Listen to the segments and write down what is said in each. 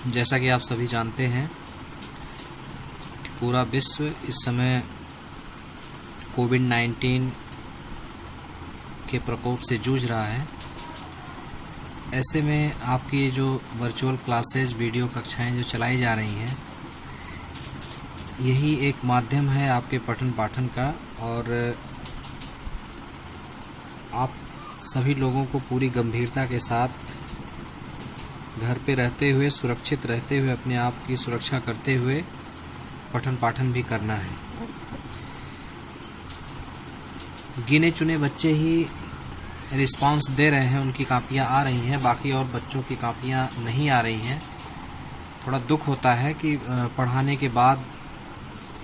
जैसा कि आप सभी जानते हैं कि पूरा विश्व इस समय कोविड-19 के प्रकोप से जूझ रहा है। ऐसे में आपकी जो वर्चुअल क्लासेज, वीडियो कक्षाएं जो चलाई जा रही हैं, यही एक माध्यम है आपके पठन पाठन का। और आप सभी लोगों को पूरी गंभीरता के साथ घर पे रहते हुए, सुरक्षित रहते हुए, अपने आप की सुरक्षा करते हुए पठन पाठन भी करना है। गिने चुने बच्चे ही रिस्पांस दे रहे हैं, उनकी कापियां आ रही हैं, बाकी और बच्चों की कापियां नहीं आ रही हैं। थोड़ा दुख होता है कि पढ़ाने के बाद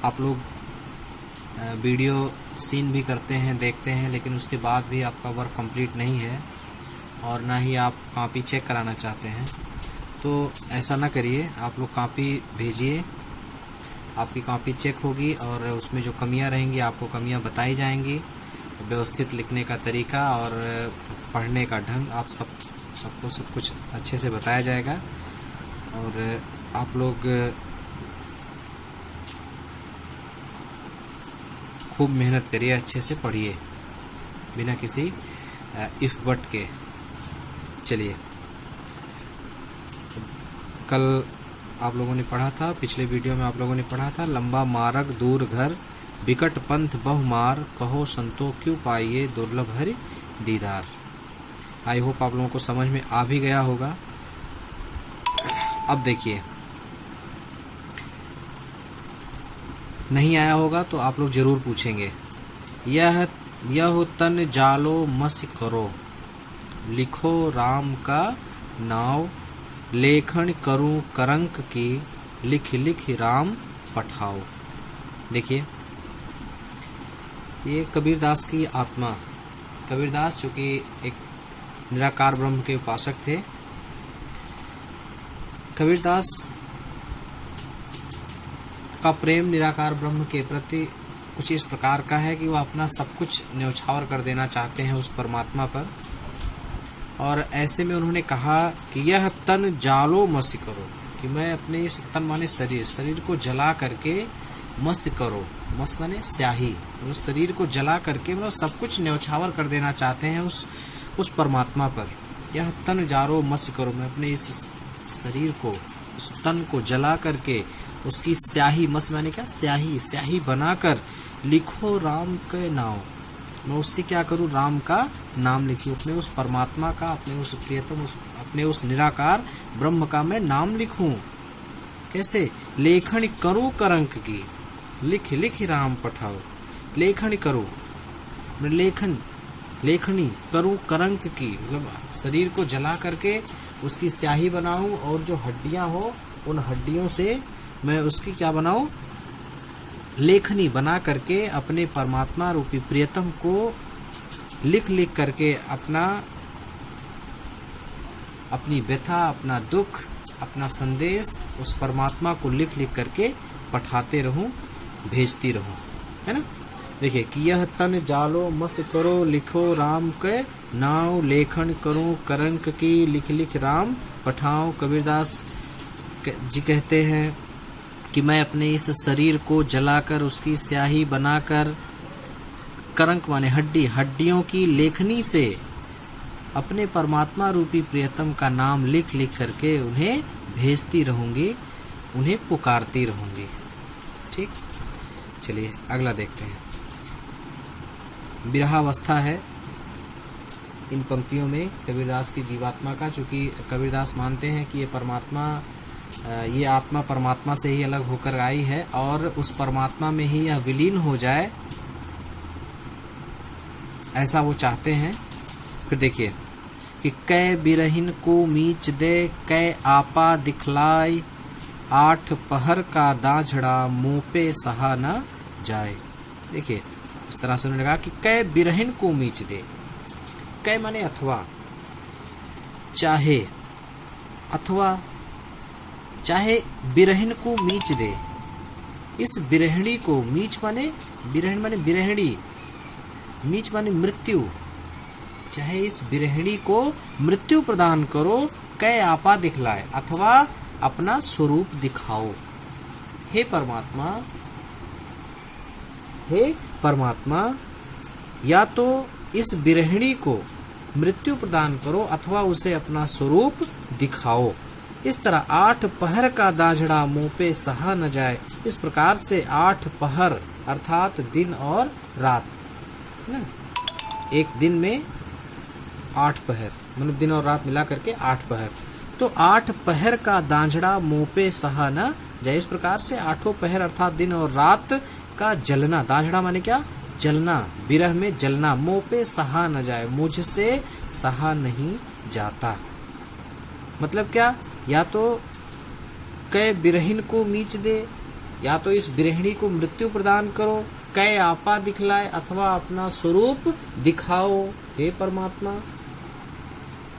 आप लोग वीडियो सीन भी करते हैं, देखते हैं, लेकिन उसके बाद भी आपका वर्क कंप्लीट नहीं है और ना ही आप कॉपी चेक कराना चाहते हैं। तो ऐसा ना करिए, आप लोग कॉपी भेजिए, आपकी कॉपी चेक होगी और उसमें जो कमियां रहेंगी आपको कमियां बताई जाएंगी। व्यवस्थित लिखने का तरीका और पढ़ने का ढंग आप सबको सब कुछ अच्छे से बताया जाएगा। और आप लोग खूब मेहनत करिए, अच्छे से पढ़िए, बिना किसी इफ बट के। चलिए, कल आप लोगों ने पढ़ा था, पिछले वीडियो में आप लोगों ने पढ़ा था, लंबा मार्ग दूर घर, विकट पंथ बहु मार, कहो संतो क्यों पाइए दुर्लभ हरि दीदार। आई होप आप लोगों को समझ में आ भी गया होगा। अब देखिए, नहीं आया होगा तो आप लोग जरूर पूछेंगे। यह तन जालो मस करो, लिखो राम का नाव, लेखन करूं करंक की, लिख लिख राम पठाओ। देखिए, ये कबीरदास की आत्मा, कबीरदास जो कि एक निराकार ब्रह्म के उपासक थे। कबीरदास का प्रेम निराकार ब्रह्म के प्रति कुछ इस प्रकार का है कि वह अपना सब कुछ न्यौछावर कर देना चाहते हैं उस परमात्मा पर। और ऐसे में उन्होंने कहा कि यह तन जालो मस करो, कि मैं अपने इस तन माने शरीर को जला करके, मस करो, मस माने स्याही, मतलब शरीर को जला करके मतलब सब कुछ न्यौछावर कर देना चाहते हैं उस परमात्मा पर। यह तन जालो मस करो, मैं अपने इस शरीर को, उस तन को जला करके उसकी स्याही, मस माने क्या, स्याही बनाकर, लिखो राम के नाम, मैं उससे क्या करूं, राम का नाम लिखूं, अपने उस परमात्मा का, अपने उस प्रियतम, अपने उस निराकार ब्रह्म का मैं नाम लिखूं। कैसे? लेखन करूं करंक की, लिख लिख राम पठाओ। लेखन करो, लेखनी करूं करंक की, मतलब शरीर को जला करके उसकी स्याही बनाऊं और जो हड्डियां हो उन हड्डियों से मैं उसकी क्या बनाऊं, लेखनी बना करके अपने परमात्मा रूपी प्रियतम को लिख करके अपनी व्यथा, अपना दुख, अपना संदेश उस परमात्मा को लिख करके पठाते रहूं, भेजती रहूं, है ना। देखिए कि यह तन जालो मस करो, लिखो राम के नाव, लेखन करूं करंक की, लिख लिख राम पठाओ। कबीरदास जी कहते हैं कि मैं अपने इस शरीर को जलाकर उसकी स्याही बनाकर, करंक माने हड्डियों की लेखनी से अपने परमात्मा रूपी प्रियतम का नाम लिख करके उन्हें भेजती रहूंगी, उन्हें पुकारती रहूंगी। ठीक, चलिए अगला देखते हैं। विरहावस्था है इन पंक्तियों में कबीरदास की जीवात्मा का, चूंकि कबीरदास मानते हैं कि ये आत्मा परमात्मा से ही अलग होकर आई है और उस परमात्मा में ही यह विलीन हो जाए, ऐसा वो चाहते हैं। फिर देखिए कि कै बिरहिन को मीच दे, कै आपा दिखलाई, आठ पहर का दाझड़ा, मुँह पे सहा न जाए। देखिए इस तरह से उन्होंने कहा कि कै बिरहिन को मीच दे, कै माने अथवा, चाहे बिरहिन को मीच दे, इस बिरहणी को, मीच माने बिरहण माने बिरहणी, मीच माने मृत्यु, चाहे इस बिरहणी को मृत्यु प्रदान करो, कै आपा दिखलाए, अथवा अपना स्वरूप दिखाओ। हे परमात्मा, या तो इस विरहिणी को मृत्यु प्रदान करो अथवा उसे अपना स्वरूप दिखाओ। इस तरह 8 पहर का दाझड़ा मुंह पे सहा न जाए। इस प्रकार से 8 पहर अर्थात दिन और रात, एक दिन में 8 पहर, मतलब दिन और रात मिला करके 8 पहर। तो 8 पहर का दांझड़ा मुंह पे सहा न जाए। इस प्रकार से 8 पहर अर्थात दिन और रात का जलना, दांझड़ा माने क्या, जलना, विरह में जलना, मुंह पे सहा न जाए, मुझसे सहा नहीं जाता। मतलब क्या, या तो कै बिरहिन को मीच दे, या तो इस बिरहिणी को मृत्यु प्रदान करो, कै आपा दिखलाए अथवा अपना स्वरूप दिखाओ। हे परमात्मा,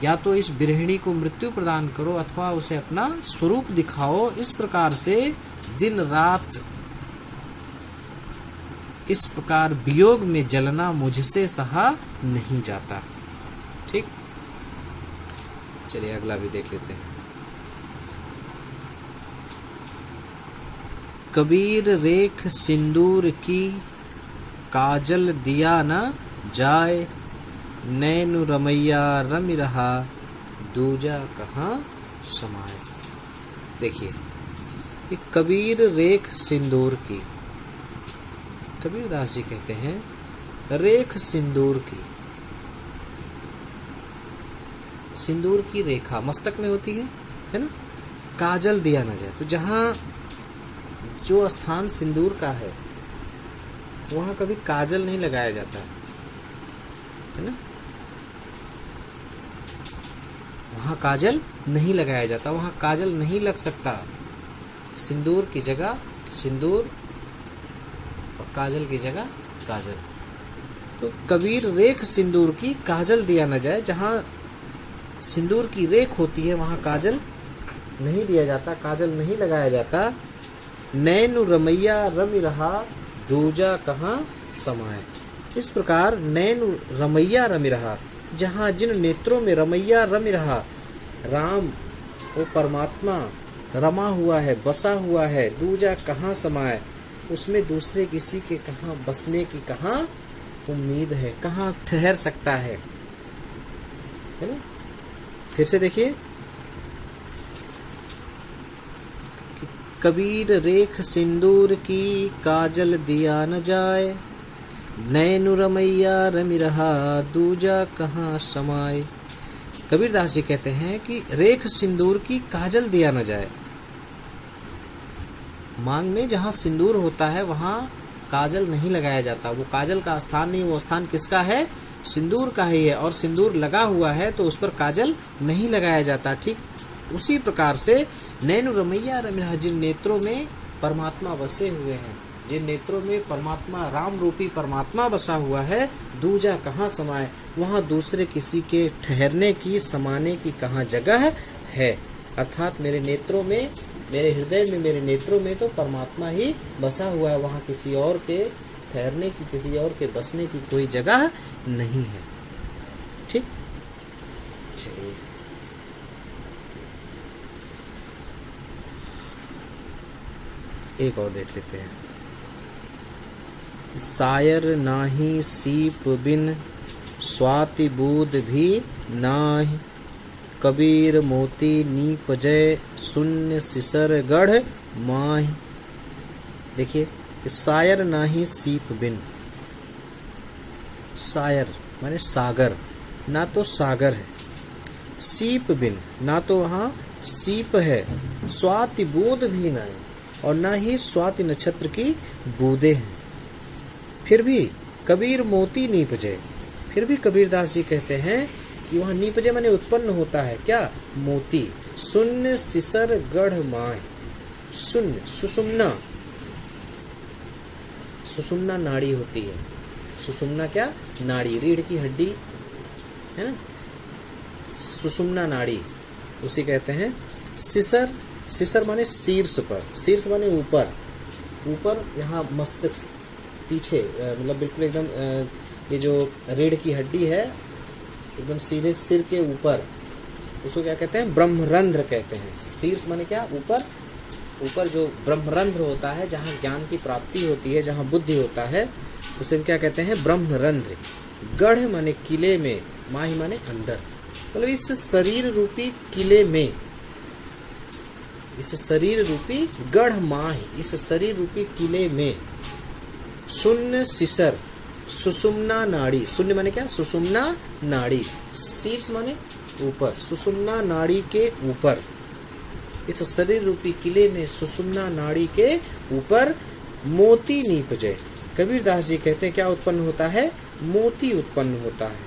या तो इस बिरहिणी को मृत्यु प्रदान करो अथवा उसे अपना स्वरूप दिखाओ। इस प्रकार से दिन रात इस प्रकार वियोग में जलना मुझसे सहा नहीं जाता। ठीक, चलिए अगला भी देख लेते हैं। कबीर रेख सिंदूर की काजल दिया न जाए, नैनु रमैया रमि रहा दूजा कहाँ समाए। देखिए, ये कबीर रेख सिंदूर की, कबीरदास जी कहते हैं रेख सिंदूर की, सिंदूर की रेखा मस्तक में होती है ना, काजल दिया न जाए। तो जहाँ जो स्थान सिंदूर का है वहां कभी काजल नहीं लगाया जाता है ना, वहां काजल नहीं लगाया जाता, वहां काजल नहीं लग सकता। सिंदूर की जगह सिंदूर और काजल की जगह काजल। तो कबीर रेख सिंदूर की काजल दिया न जाए। जहां सिंदूर की रेख होती है वहां काजल नहीं दिया जाता, काजल नहीं लगाया जाता। नैनु रमैया रमि रहा दूजा कहाँ समाए। इस प्रकार नैनु रमैया रमि रहा, जहाँ जिन नेत्रों में रमैया रमि रहा, राम वो परमात्मा रमा हुआ है, बसा हुआ है, दूजा कहाँ समाए, उसमें दूसरे किसी के कहाँ बसने की कहाँ उम्मीद है, कहाँ ठहर सकता है ना। फिर से देखिए, कबीर रेख सिंदूर की काजल दिया न जाए, नैनु रमैया रमि रहा दूजा कहाँ समाए। कबीरदास जी कहते हैं कि रेख सिंदूर की काजल दिया न जाए। मांग में जहाँ सिंदूर होता है वहाँ काजल नहीं लगाया जाता। वो काजल का स्थान नहीं, वो स्थान किसका है, सिंदूर का ही है, और सिंदूर लगा हुआ है तो उस पर काजल नहीं लगाया जाता। ठीक उसी प्रकार से नैनु रमैया रमि रहा, जिन नेत्रों में परमात्मा बसे हुए हैं, जिन नेत्रों में परमात्मा राम रूपी परमात्मा बसा हुआ है, दूजा कहाँ समाए, वहाँ दूसरे किसी के ठहरने की समाने की कहाँ जगह है। अर्थात मेरे नेत्रों में, मेरे हृदय में, मेरे नेत्रों में तो परमात्मा ही बसा हुआ है, वहाँ किसी और के ठहरने की, किसी और के बसने की कोई जगह नहीं है। ठीक, चलिए एक और देख लेते हैं। सायर नाही सीप बिन स्वाति बूद भी नाही, कबीर मोती नीप जय शून्य सिसर गढ़ माही। देखिए, सायर नाही सीप बिन, सायर माने सागर, ना तो सागर है, सीप बिन ना तो वहाँ सीप है, स्वाति बूंद भी नहीं और ना ही स्वाति नक्षत्र की बूंदें हैं। फिर भी कबीर मोती नीपजे, फिर भी कबीरदास जी कहते हैं कि वहाँ नीपजे माने उत्पन्न होता है क्या, मोती। शून्य सिसर गढ़ माय, शून्य सुषुम्ना, सुषुम्ना नाड़ी होती है। सुषुम्ना क्या, नाड़ी, रीढ़ की हड्डी है ना, सुषुम्ना नाड़ी उसी कहते हैं। सिसर, सिसर माने शीर्ष पर, शीर्ष माने ऊपर, ऊपर यहाँ मस्तिष्क पीछे, मतलब बिल्कुल एकदम ये जो रीढ़ की हड्डी है एकदम सीधे सिर के ऊपर उसको क्या कहते हैं? ब्रह्मरंध्र कहते हैं। शीर्ष माने क्या? ऊपर। ऊपर जो ब्रह्मरंध्र होता है, जहाँ ज्ञान की प्राप्ति होती है, जहाँ बुद्धि होता है, उसे क्या कहते हैं? ब्रह्मरंध्र। गढ़ माने किले में, माही माने अंदर। मतलब इस शरीर रूपी किले में, इस शरीर रूपी गढ़ माही, इस शरीर रूपी किले में शून्य शिशर, सुषुम्ना नाड़ी। शून्य माने क्या? सुषुम्ना नाड़ी। शीर्ष माने ऊपर, सुषुम्ना नाड़ी के ऊपर। इस शरीर रूपी किले में सुषुम्ना नाड़ी के ऊपर मोती नीपजे। कबीरदास जी कहते हैं क्या उत्पन्न होता है? मोती उत्पन्न होता है।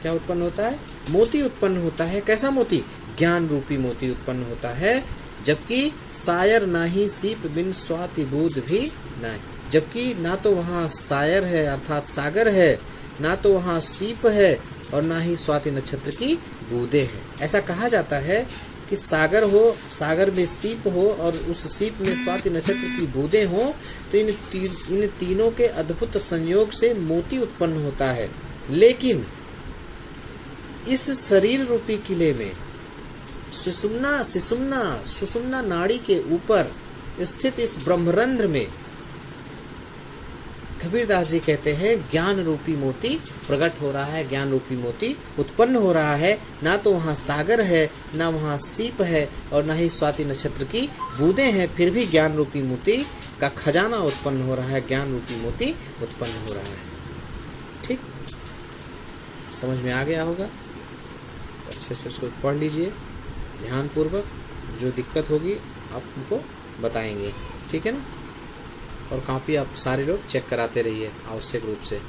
क्या उत्पन्न होता है? मोती उत्पन्न होता है। कैसा मोती? ज्ञान रूपी मोती उत्पन्न होता है। जबकि सायर नाही सीप बिन स्वाति बूद भी नहीं। जबकि ना तो वहाँ सायर है अर्थात सागर है, ना तो वहाँ सीप है, और ना ही स्वाति नक्षत्र की बूंदें हैं। ऐसा कहा जाता है कि सागर हो, सागर में सीप हो, और उस सीप में स्वाति नक्षत्र की बूंदें हो, तो इन तीनों के अद्भुत संयोग से मोती उत्पन्न होता है। लेकिन इस शरीर रूपी किले में सुषुम्ना नाड़ी के ऊपर स्थित इस ब्रह्मरंध्र में कबीरदास जी कहते हैं ज्ञान रूपी मोती प्रकट हो रहा है, ज्ञान रूपी मोती उत्पन्न हो रहा है। ना तो वहाँ सागर है, ना वहाँ सीप है, और ना ही स्वाति नक्षत्र की बूंदें हैं, फिर भी ज्ञान रूपी मोती का खजाना उत्पन्न हो रहा है, ज्ञान रूपी मोती उत्पन्न हो रहा है। ठीक, समझ में आ गया होगा? अच्छे से उसको पढ़ लीजिए ध्यान पूर्वक। जो दिक्कत होगी आप उनको बताएंगे, ठीक है ना? और कॉपी आप सारे लोग चेक कराते रहिए आवश्यक रूप से।